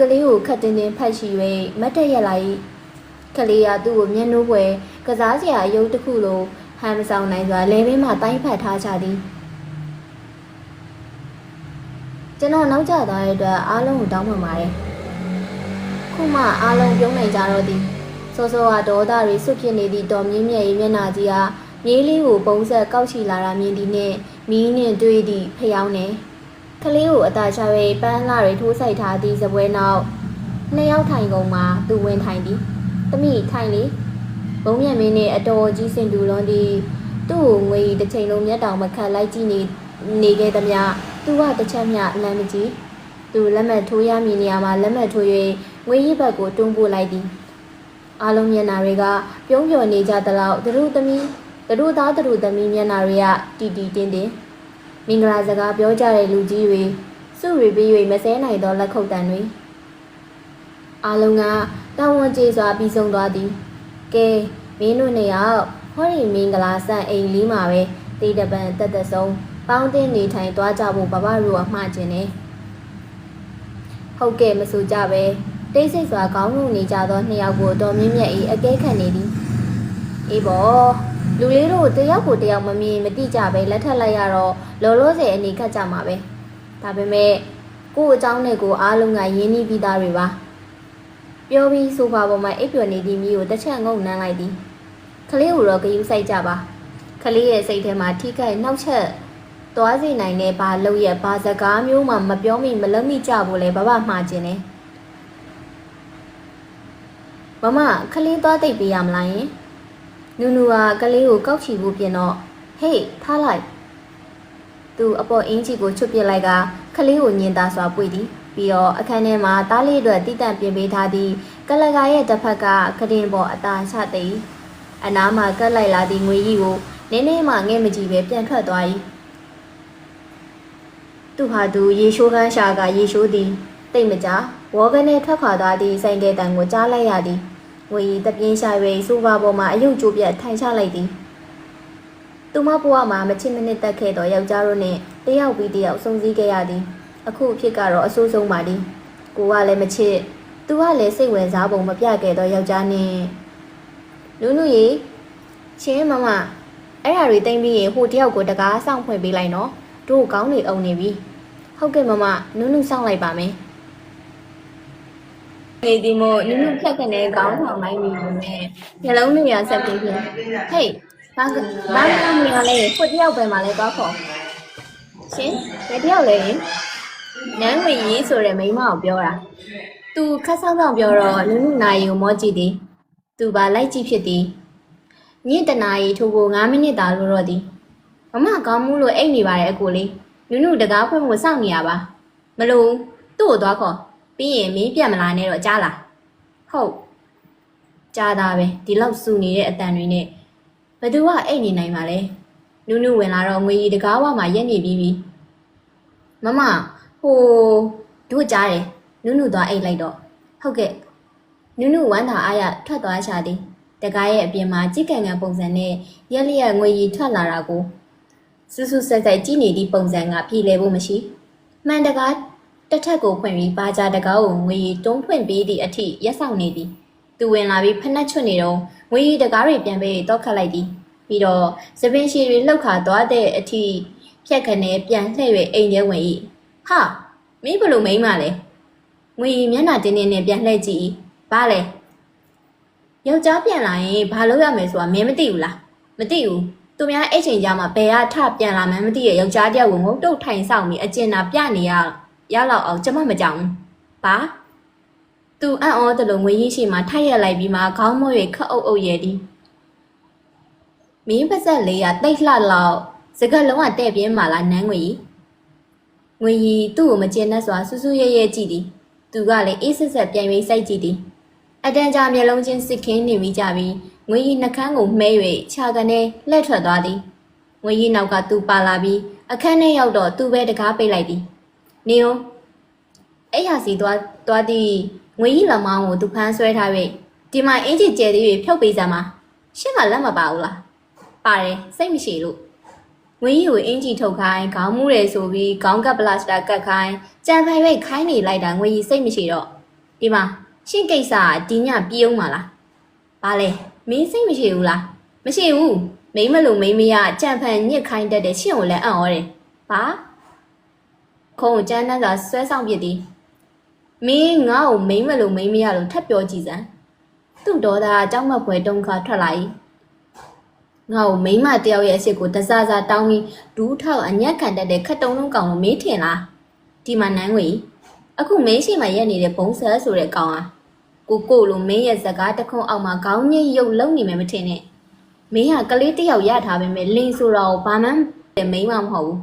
ကလေးကိုခတ်တင်းတင်းဖတ်ရှိ၍မတ်တက်ရက်လိုက်ကလေးကသူ့ကိုမျက်နှာပွဲကစားစရာအယုတ်တစ်ခုလိုဟန်မဆောင်နိုင်စွာလဲဘင်းမှတိုင်းဖတ်ထားကြသည်ကျွန်တော်နောက်ကျသွားတဲ့အတွက်အားလုံးကိုတောင်းပန်ပါတယ်ခုမှအားလုံးပြုံးနိုင်ကြတော့သည်စောစောကဒေါသတွေဆွဖြစ်နေသည့်တော်မြင့်မြတ်၏မျက်နှာကြီးဟာမြေးလေးကိုပုံဆက်ကောက်ချီလာတာမြင်သည်နှင့်မီးနှင့်တွေ့သည့်ဖျောင်းနေကလေးကိုအသာချ၍ပန်းလာတွေထိုးဆိုင်ထားသည့်စပွဲနောက်နှစ်ယောက်ထိုင်ကုန်မှာသူဝင်ထိုင်သည်သမီးထိုင်လေဘုံမြန်မင်းနှင့်အတော်ကြီးစင်တူလွန်သည်သူ့ကိုငွေတစ်ချိန်လုံးမျက်တောင်မခတ်လိုက်ကြည့်နေခဲ့သည်မြသူကတစ်ချက်မျှလမ်းမကြည့်သူလက်မှတ်ထိုးရမည်နေရာမှာလက်မှတ်ထိုး၍ငွေရည်ဘက်ကိုတွန်းပို့လိုက်သည်အားလုံးမျက်နှာတွေကပြုံးပျော်နေကြသလောက်သူတို့သားသမီးမျက်နှာတွေကတီတီတင်းတင်းမင်္ဂလာစကားပြောကြတဲ့လူကြီးတွေစုရီပြီး၍မဆဲနိုင်သောလက်ခုပ်တံတွေအားလုံးကတာဝန်ကျေစွာပြီးဆုံးသွားသည်ကဲမင်းတို့နှစ်ယောက်ဟောဒီမင်္ဂလာဆန်အိမ်လေးမှာပဲတေးတပံတက်သက်ဆုံးပေါင်းတင်နေထိုင်သွားကြဖို့ဘဘတို့ကမှားခြင်းနဲ့ဟုတ်ကဲ့မဆိုကြပဲတိတ်ဆိတ်စွာခေါင်းငုံနေကြသောနှစ်ယောက်ကိုတော်မြင့်မြတ်၏အကဲခံနေသည်အေးဘောလူလေးတို့တယောက်ကိုတယောက်မမြင်မတိကြပဲလက်ထပ်လိုက်ရတော့လောလောဆယ်အနေခတ်ကြမှာပဲဒါပေမဲ့ကို့အကြောင်းနဲ့ကိုအားလုံးကရင်းနှီးပြီးသားတွေပါပြောပြီးဆိုဖာပေါ်မှာအိပ်ပျော်နေသည့်မိကိုတစ်ချက်ငုံနှမ်းလိုက်သည်ကလေးကိုတော့ဂယုစိုက်ကြပါကလေးရဲ့စိတ်ထဲမှာထိခိုက်နှောက်ချက်သွားစေနိုင်တဲ့ဘာလို့ရဲ့ဘာစကားမျိုးမှမပြောမိမလုံးမိကြဘူးလေဘဘမှားခြင်းနဲ့မမကလေးသွားတိတ်ပေးရမလားယင်နူနူကကလေးကိုကောက်ချီဖို့ပြင်တော့ဟေးထားလိုက်သူအပေါ်အင်းကြီးကိုချွတ်ပစ်လိုက်ကကလေးကိုညင်သာစွာပွေသည်ပြီးတော့အခန်းထဲမှာသားလေးအတွက်တိတန့်ပြင်ပေးထားသည့်ကလကာရဲ့တစ်ဖက်ကကတင်ပေါ်အသာချသိအနားမှာကတ်လိုက်လာသည့်ငွေကြီးကိုနင်းနေမှငဲ့မကြည့်ပဲပြန်ထွက်သွား၏သူဟာသူရေရှိုးခန်းရှာကရေရှိုးသည်တိတ်မကြဝေါ်ကနေထွက်ခွာသွားသည့်ဆိုင်ကဲတန်ကိုကြားလိုက်ရသည်ငွေတပြင်းရှာ၍ဆိုဖာပေါ်မှာအယုတ်ကျိုးပြတ်ထိုင်ချလိုက်သည်သူမဘဝမှာမချစ်မနစ်တက်ခဲ့သောယောက်ျားတို့နှင့်တယောက်ပြီးတယောက်ဆုံစည်းခဲ့ရသည်အခုအဖြစ်ကတော့အဆိုးဆုံးပါသည်ကိုကလည်းမချစ်သူကလည်းစိတ်ဝင်စားပုံမပြခဲ့သောယောက်ျားနှင့်နူးနူးရေချင်းမမအဲ့ဓာတွေတိမ့်ပြီးရင်ဟိုတယောက်ကိုတကားဆောင်ဖွင့်ပေးလိုက်နော်တို့ကောင်းနေအောင်နေပြီဟုတ်ကဲ့မမနူးနူးဆောင်လိုက်ပါမယ်နေဒီမို့နူးနူးဖြတ်ကနေကောင်းဆောင်လိုက်ပြီလို့နဲ့ညလုံးတွေရဆက်ပြီးပြင်ဟေးဘာကောင်းနေရလဲဟိုတယောက်ပဲမှလဲသွားခေါ်ရှင်ဘယ်တယောက်လဲနန်းဝင်ကြီးဆိုတဲ့မိန်းမကိုပြောတာသူခက်ဆောင်းဆောင်ပြောတော့နူးနူးနာရီကိုမောကြည့်သည်သူပါလိုက်ကြည့်ဖြစ်သည်ညစ်တနာရီထိုးဖို့9မိနစ်သာလို့တော့သည်မမကောင်းမှုလို့အိတ်နေပါတယ်အကိုလေးနူးနူးတကားဖွင့်ဖို့စောင့်နေရပါမလို့သူ့ကိုသွားခေါ်ပြီးရင်မင်းပြတ်မလာနဲ့တော့ကြားလားဟုတ်ကြားတာပဲဒီလောက်စူနေတဲ့အတန်တွေနဲ့ဘသူကအိတ်နေနိုင်ပါလဲနူးနူးဝင်လာတော့ငွေကြီးတကားဝမှာရက်နေပြီးမမဟိုတို့ကြားတယ်နူးနူးသွားအိတ်လိုက်တော့ဟုတ်ကဲ့နူးနူးဝမ်းသာအားရထွက်သွားချသည်တကားရဲ့အပြင်မှာကြိတ်ကန်ကန်ပုံစံနဲ့ရက်လျက်ငွေကြီးထွက်လာတာကိုစူးစူးဆက်ဆက်ကြည့်နေသည့်ပုံစံကပြည်လဲဖို့မရှိမှန်တကားတစ်ထက်ကိုဖွင့်ပြီးပါကြတကားကိုငွေကြီးတုံးဖွင့်ပေးသည့်အထိရက်ဆောင်နေသည်သူဝင်လာပြီးဖက်နှက်ချွတ်နေတော့ငွေကြီးတကားတွေပြန်ပေးတော့ခတ်လိုက်သည်ပြီးတော့သပင်ရှည်တွေလှုပ်ခါသွားတဲ့အထိဖြက်ခနဲ့ပြန်လှည့်၍အိမ်ထဲဝင်၏ဟာမင်းဘလို့မိန်းမလဲငွေကြီးမျက်နှာတင်းတင်းနဲ့ပြန်လှည့်ကြည့်၏ဘာလဲယောက်ျားပြန်လာရင်ဘာလုပ်ရမယ်ဆိုတာမင်းမသိဘူးလားမသိဘူးသူများအဲ့ချိန်ကျမှဘယ်ကထပြန်လာမှန်းမသိရဲ့ယောက်ျားတယောက်ကိုငုံတုတ်ထိုင်ဆောင်ပြီးအကျဉ်းသာပြနေရလောက်အောင်ကျမမကြောက်ဘူးဘာသူအံ့ဩတယ်လို့ငွေကြီးရှိမှထိုက်ရက်လိုက်ပြီးမှခေါင်းမိုး၍ခက်အုပ်အုပ်ရဲသည်မင်းပါဆက်လေးကတိတ်လှလောက်စကလုံးကတဲ့ပြင်းမှလားနန်းငွေကြီးသူ့ကိုမကျင်တတ်စွာစူးစူးရဲရဲကြည့်သည်သူကလည်းအေးဆက်ဆက်ပြန်၍စိုက်ကြည့်သည်အတန်ကြာမျက်လုံးချင်းစစ်ခင်းနေမိကြပြီးငွေကြီးနှကန်းကိုမှဲ၍ခြာကနေလှည့်ထွက်သွားသည်ငွေကြီးနောက်ကသူပါလာပြီးအခန်းထဲရောက်တော့သူပဲတကားပိတ်လိုက်သည်နေအောင်အဲ့ရစီသွားသည့်ငွေကြီးလက်မောင်းကိုသူဖမ်းဆွဲထား၍ဒီမှာအင်ဂျီကျဲသေး၍ဖြုတ်ပေးစမ်းပါရှင်းကလက်မပါဘူးလားပါတယ်စိတ်မရှိလို့ငွေကြီးကိုအင်ဂျီထုတ်ခိုင်းခေါင်းမူးတယ်ဆိုပြီးခေါင်းကပ်ပလတ်စတာကတ်ခိုင်းကြံဖိုင်ရိတ်ခိုင်းနေလိုက်တာငွေကြီးစိတ်မရှိတော့ ဒီမှာရှင့်ကိစ္စကဒီညပြေးအောင်မလားဘာလဲမင်းစိတ်မရှိဘူးလားမရှိဘူးမိမလို့မိမရကြံဖန်ညစ်ခိုင်းတတ်တဲ့ရှင့်ကိုလည်းအံ့ဩတယ်ဘာခုံကျန်းတန်းစွာဆွဲဆောင်ပြစ်သည်မင်းငါ့ကိုမိမလို့မိမရလို့ထပ်ပြောကြည့်စမ်းသူ့ဒေါသအကြောင်းမပွဲတုံးခါထွက်လာ၏ငါ့ကိုမိမတယောက်ရဲ့အစ်စ်ကိုတစားစားတောင်းပြီးဒူးထောက်အညက်ခံတတ်တဲ့ခက်တုံးလုံးကောင်လို့မေးထင်လားဒီမှာနန်းဝေအခုမင်းရှိမှရက်နေတဲ့ဘုံဆဲဆိုတဲ့ကောင်ဟာကိုလိုမင်းရဲ့ဇကားတခုံအောက်မှာခေါင်းညိတ်ရုပ်လုံးနေမယ်မထင်နဲ့မင်းဟာကလေးတယောက်ရထားပေမဲ့လင်းဆိုတော့ဘာမှမိမမဟုတ်ဘူး